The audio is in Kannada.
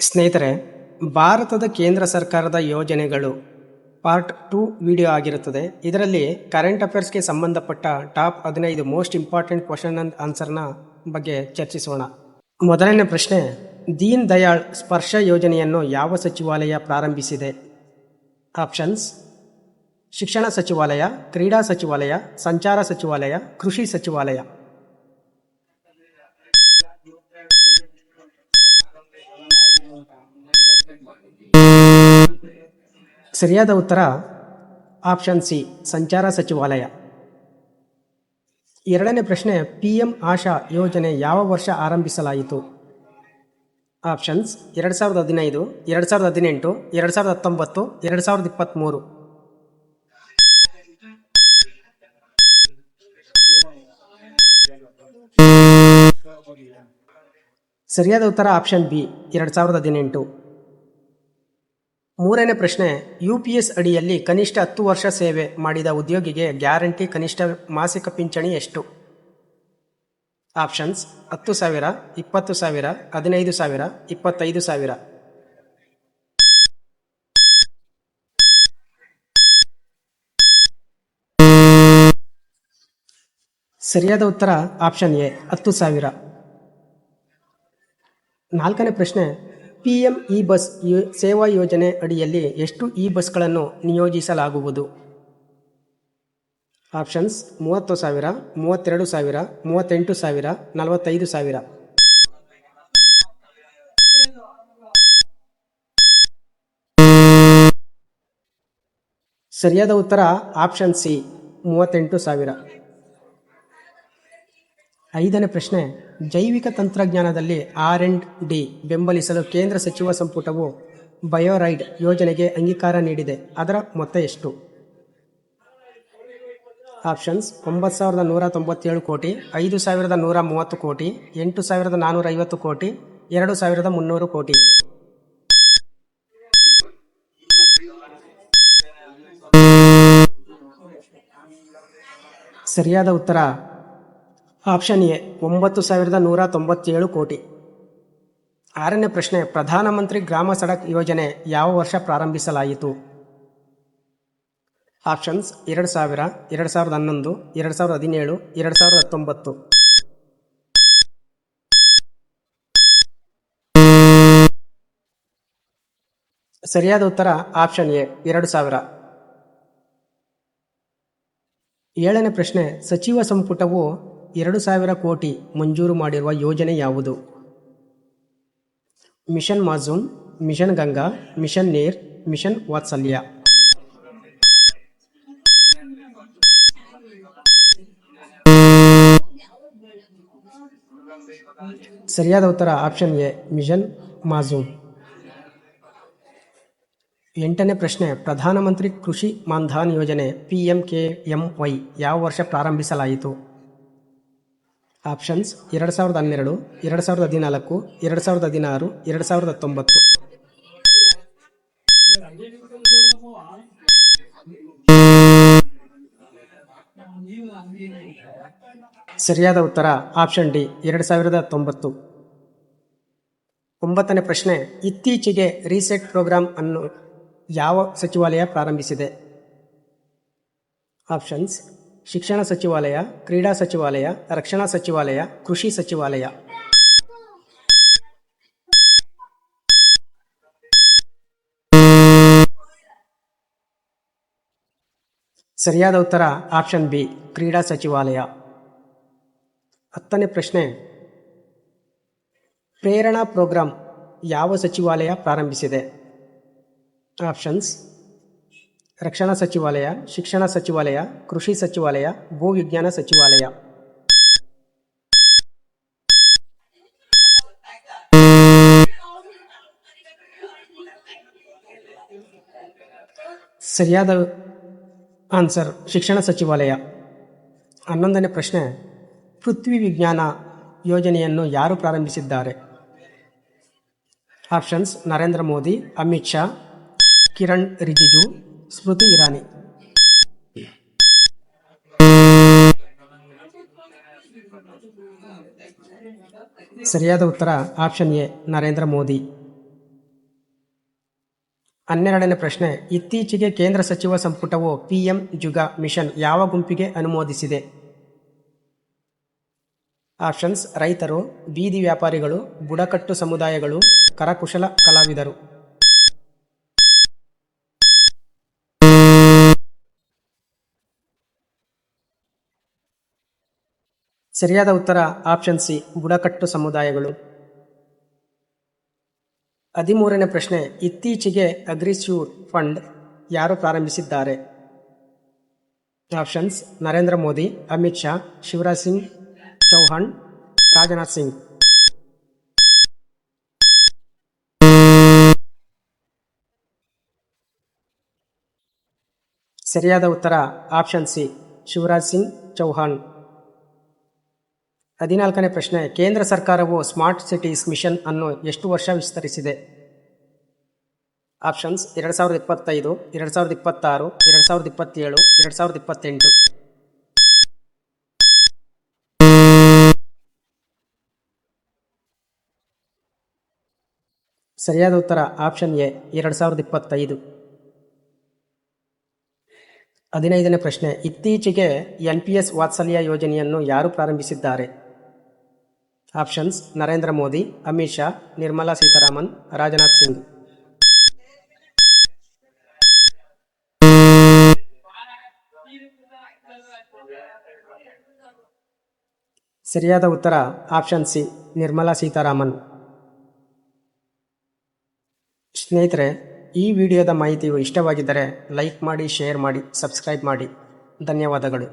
ಸ್ನೇಹಿತರೆ, ಭಾರತದ ಕೇಂದ್ರ ಸರ್ಕಾರದ ಯೋಜನೆಗಳು ಪಾರ್ಟ್ 2 ವಿಡಿಯೋ ಆಗಿರುತ್ತದೆ. ಇದರಲ್ಲಿ ಕರೆಂಟ್ ಅಫೇರ್ಸ್ಗೆ ಸಂಬಂಧಪಟ್ಟ top 15 most important question and ಆನ್ಸರ್ನ ಬಗ್ಗೆ ಚರ್ಚಿಸೋಣ. ಮೊದಲನೇ ಪ್ರಶ್ನೆ, ದೀನ್ ದಯಾಳ್ ಸ್ಪರ್ಶ ಯೋಜನೆಯನ್ನು ಯಾವ ಸಚಿವಾಲಯ ಪ್ರಾರಂಭಿಸಿದೆ? ಆಪ್ಷನ್ಸ್: ಶಿಕ್ಷಣ ಸಚಿವಾಲಯ, ಕ್ರೀಡಾ ಸಚಿವಾಲಯ, ಸಂಚಾರ ಸಚಿವಾಲಯ, ಕೃಷಿ ಸಚಿವಾಲಯ. ಸರಿಯಾದ ಉತ್ತರ ಆಪ್ಷನ್ ಸಿ, ಸಂಚಾರ ಸಚಿವಾಲಯ. ಎರಡನೇ ಪ್ರಶ್ನೆ, PM ಆಶಾ ಯೋಜನೆ ಯಾವ ವರ್ಷ ಆರಂಭಿಸಲಾಯಿತು? ಆಪ್ಷನ್ಸ್: 2015, 2018, 2019, 2023. ಸರಿಯಾದ ಉತ್ತರ ಆಪ್ಷನ್ ಬಿ, 2018. ಮೂರನೇ ಪ್ರಶ್ನೆ, UPS ಅಡಿಯಲ್ಲಿ ಕನಿಷ್ಠ 10 ವರ್ಷ ಸೇವೆ ಮಾಡಿದ ಉದ್ಯೋಗಿಗೆ ಗ್ಯಾರಂಟಿ ಕನಿಷ್ಠ ಮಾಸಿಕ ಪಿಂಚಣಿ ಎಷ್ಟು? ಆಪ್ಷನ್ಸ್: 10,000, 20,000, 15,000, 25,000. ಸರಿಯಾದ ಉತ್ತರ ಆಪ್ಷನ್ ಎ, 10,000. ನಾಲ್ಕನೇ ಪ್ರಶ್ನೆ, PM ಇ-ಬಸ್ ಸೇವಾ ಯೋಜನೆ ಅಡಿಯಲ್ಲಿ ಎಷ್ಟು ಇ-ಬಸ್ಗಳನ್ನು ನಿಯೋಜಿಸಲಾಗುವುದು? ಆಪ್ಷನ್ಸ್: 30,000, 32,000, 38,000, 45,000. ಸರಿಯಾದ ಉತ್ತರ ಆಪ್ಷನ್ ಸಿ, 38,000. ಐದನೇ ಪ್ರಶ್ನೆ, ಜೈವಿಕ ತಂತ್ರಜ್ಞಾನದಲ್ಲಿ R&D ಬೆಂಬಲಿಸಲು ಕೇಂದ್ರ ಸಚಿವ ಸಂಪುಟವು ಬಯೋರೈಡ್ ಯೋಜನೆಗೆ ಅಂಗೀಕಾರ ನೀಡಿದೆ. ಅದರ ಮೊತ್ತ ಎಷ್ಟು? ಆಪ್ಷನ್ಸ್: 9,197 ಕೋಟಿ, 5,130 ಕೋಟಿ, 8,450 ಕೋಟಿ, 2,300 ಕೋಟಿ. ಸರಿಯಾದ ಉತ್ತರ ಆಪ್ಷನ್ ಎ, 9,197 ಕೋಟಿ. ಆರನೇ ಪ್ರಶ್ನೆ, ಪ್ರಧಾನಮಂತ್ರಿ ಗ್ರಾಮ ಸಡಕ್ ಯೋಜನೆ ಯಾವ ವರ್ಷ ಪ್ರಾರಂಭಿಸಲಾಯಿತು? ಆಪ್ಷನ್ಸ್: 2000, 2011, 2017, 2019. ಸರಿಯಾದ ಉತ್ತರ ಆಪ್ಷನ್ ಎ, 2000. ಏಳನೇ ಪ್ರಶ್ನೆ, ಸಚಿವ ಸಂಪುಟವು 2,000 ಕೋಟಿ ಮಂಜೂರು ಮಾಡಿರುವ ಯೋಜನೆ ಯಾವುದು? Mission monsoon, mission Ganga, mission Neer, mission Vatsalya. ಸರಿಯಾದ ಉತ್ತರ ಆಪ್ಷನ್ ಎ, ಮಿಷನ್ ಮಾನ್ಸೂನ್. ಎಂಟನೇ ಪ್ರಶ್ನೆ, ಪ್ರಧಾನಮಂತ್ರಿ ಕೃಷಿ ಮಾನ್ಧನ್ ಯೋಜನೆ PMKMY ಯಾವ ವರ್ಷ ಪ್ರಾರಂಭಿಸಲಾಯಿತು? ಆಪ್ಷನ್ಸ್: 2012, 2014, 2016, 2019. ಸರಿಯಾದ ಉತ್ತರ ಆಪ್ಷನ್ ಡಿ, 2009. ಒಂಬತ್ತನೇ ಪ್ರಶ್ನೆ, ಇತ್ತೀಚೆಗೆ ರೀಸೆಟ್ ಪ್ರೋಗ್ರಾಂ ಅನ್ನು ಯಾವ ಸಚಿವಾಲಯ ಪ್ರಾರಂಭಿಸಿದೆ? ಆಪ್ಷನ್ಸ್: ಶಿಕ್ಷಣ ಸಚಿವಾಲಯ, ಕ್ರೀಡಾ ಸಚಿವಾಲಯ, ರಕ್ಷಣಾ ಸಚಿವಾಲಯ, ಕೃಷಿ ಸಚಿವಾಲಯ. ಸರಿಯಾದ ಉತ್ತರ ಆಪ್ಷನ್ ಬಿ, ಕ್ರೀಡಾ ಸಚಿವಾಲಯ. ಹತ್ತನೇ ಪ್ರಶ್ನೆ, ಪ್ರೇರಣಾ ಪ್ರೋಗ್ರಾಂ ಯಾವ ಸಚಿವಾಲಯ ಪ್ರಾರಂಭಿಸಿದೆ? ಆಪ್ಷನ್ಸ್: ರಕ್ಷಣಾ ಸಚಿವಾಲಯ, ಶಿಕ್ಷಣ ಸಚಿವಾಲಯ, ಕೃಷಿ ಸಚಿವಾಲಯ, ಭೂವಿಜ್ಞಾನ ಸಚಿವಾಲಯ. ಸರಿಯಾದ ಆನ್ಸರ್ ಶಿಕ್ಷಣ ಸಚಿವಾಲಯ. 11ನೇ ಪ್ರಶ್ನೆ, ಪೃಥ್ವಿ ವಿಜ್ಞಾನ ಯೋಜನೆಯನ್ನು ಯಾರು ಪ್ರಾರಂಭಿಸಿದ್ದಾರೆ? ಆಪ್ಷನ್ಸ್: ನರೇಂದ್ರ ಮೋದಿ, ಅಮಿತ್ ಶಾ, ಕಿರಣ್ ರಿಜಿಜು, ಸ್ಮೃತಿ ಇರಾನಿ. ಸರಿಯಾದ ಉತ್ತರ ಆಪ್ಷನ್ ಎ, ನರೇಂದ್ರ ಮೋದಿ. 12ನೇ ಪ್ರಶ್ನೆ, ಇತ್ತೀಚೆಗೆ ಕೇಂದ್ರ ಸಚಿವ ಸಂಪುಟವು PM ಜುಗ ಮಿಷನ್ ಯಾವ ಗುಂಪಿಗೆ ಅನುಮೋದಿಸಿದೆ? ಆಪ್ಷನ್ಸ್: ರೈತರು, ಬೀದಿ ವ್ಯಾಪಾರಿಗಳು, ಬುಡಕಟ್ಟು ಸಮುದಾಯಗಳು, ಕರಕುಶಲ ಕಲಾವಿದರು. ಸರಿಯಾದ ಉತ್ತರ ಆಪ್ಷನ್ ಸಿ, ಬುಡಕಟ್ಟು ಸಮುದಾಯಗಳು. 13ನೇ ಪ್ರಶ್ನೆ, ಇತ್ತೀಚೆಗೆ ಅಗ್ರಿಸ್ಯೂರ್ ಫಂಡ್ ಯಾರು ಪ್ರಾರಂಭಿಸಿದ್ದಾರೆ? ಆಪ್ಷನ್ಸ್: ನರೇಂದ್ರ ಮೋದಿ, ಅಮಿತ್ ಶಾ, ಶಿವರಾಜ್ ಸಿಂಗ್ ಚೌಹಾಣ್, ರಾಜನಾಥ್ ಸಿಂಗ್. ಸರಿಯಾದ ಉತ್ತರ ಆಪ್ಷನ್ ಸಿ, ಶಿವರಾಜ್ ಸಿಂಗ್ ಚೌಹಾಣ್. 14ನೇ ಪ್ರಶ್ನೆ, ಕೇಂದ್ರ ಸರ್ಕಾರವು ಸ್ಮಾರ್ಟ್ ಸಿಟೀಸ್ ಮಿಷನ್ ಅನ್ನು ಎಷ್ಟು ವರ್ಷ ವಿಸ್ತರಿಸಿದೆ? ಆಪ್ಷನ್ಸ್: 2025, 2026, 2027, 2028. ಸರಿಯಾದ ಉತ್ತರ ಆಪ್ಷನ್ ಎ, 2025. 15ನೇ ಪ್ರಶ್ನೆ, ಇತ್ತೀಚೆಗೆ NPS ವಾತ್ಸಲ್ಯ ಯೋಜನೆಯನ್ನು ಯಾರು ಪ್ರಾರಂಭಿಸಿದ್ದಾರೆ? ಆಪ್ಷನ್ಸ್: ನರೇಂದ್ರ ಮೋದಿ, ಅಮಿತ್ ಶಾ, ನಿರ್ಮಲಾ ಸೀತಾರಾಮನ್, ರಾಜನಾಥ್ ಸಿಂಗ್. ಸರಿಯಾದ ಉತ್ತರ ಆಪ್ಷನ್ ಸಿ, ನಿರ್ಮಲಾ ಸೀತಾರಾಮನ್. ಸ್ನೇಹಿತರೆ, ಈ ವಿಡಿಯೋದ ಮಾಹಿತಿಯು ಇಷ್ಟವಾಗಿದ್ದರೆ ಲೈಕ್ ಮಾಡಿ, ಶೇರ್ ಮಾಡಿ, ಸಬ್ಸ್ಕ್ರೈಬ್ ಮಾಡಿ. ಧನ್ಯವಾದಗಳು.